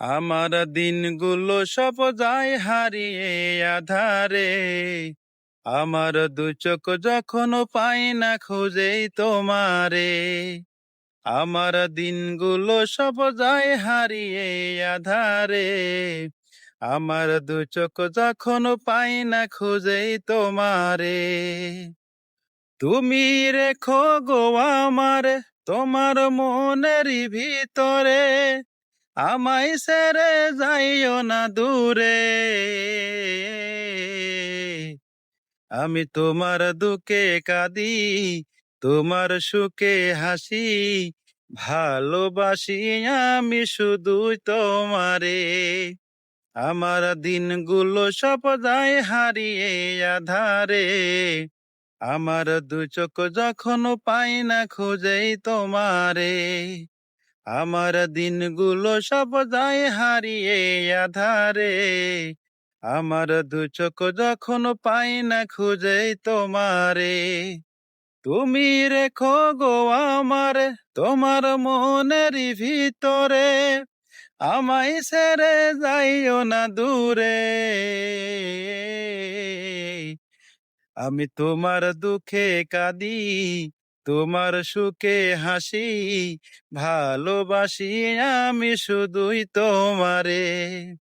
আমার দিনগুলো সব যায় হারিয়ে আধারে। আমার দু চোখ যখন পাই না খুঁজেই তোমারে। আমার দিনগুলো সব যায় হারিয়ে আধারে। আমার দু চোখ যখন পাই না খুঁজেই তোমারে। তুমি রেখো গো আমার তোমার মনেরই ভিতরে। আমায় ছেড়ে যাইও না দূরে। আমি তোমার দুঃখে কাঁদি, তোমার সুখে হাসি। ভালোবাসি আমি শুধুই তোমারে। আমার দিনগুলো সব যায় হারিয়ে আধারে। আমার দু চোখ যখন পাই না খুঁজেই তোমারে। আমার দিনগুলো সব যায় হারিয়ে আধারে। আমার দু চোখ যখন পাই না খুঁজেই তোমারে। তুমি রেখো গো আমার তোমার মনেরই ভিতরে। আমায় ছেড়ে যাইও না দূরে। আমি তোমার দুঃখে কাঁদি, তোমার সুখে হাসি। ভালোবাসি আমি শুধুই তোমারে।